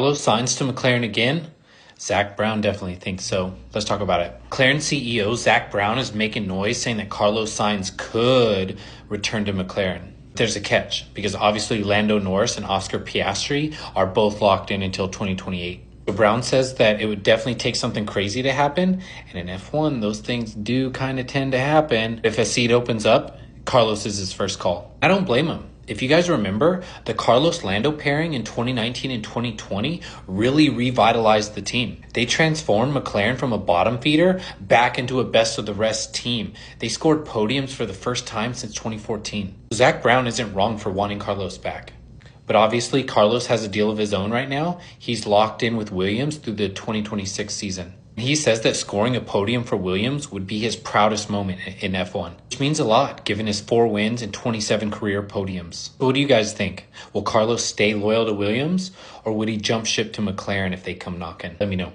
Carlos signs to McLaren again? Zach Brown definitely thinks so. Let's talk about it. McLaren CEO Zach Brown is making noise saying that Carlos Sainz could return to McLaren. There's a catch, because obviously Lando Norris and Oscar Piastri are both locked in until 2028. So Brown says that it would definitely take something crazy to happen, and in F1, those things do kind of tend to happen. If a seat opens up, Carlos is his first call. I don't blame him. If you guys remember, the Carlos-Lando pairing in 2019 and 2020 really revitalized the team. They transformed McLaren from a bottom feeder back into a best-of-the-rest team. They scored podiums for the first time since 2014. Zach Brown isn't wrong for wanting Carlos back. But obviously, Carlos has a deal of his own right now. He's locked in with Williams through the 2026 season. He says that scoring a podium for Williams would be his proudest moment in F1, which means a lot given his 4 wins and 27 career podiums. So what do you guys think? Will Carlos stay loyal to Williams, or would he jump ship to McLaren if they come knocking? Let me know.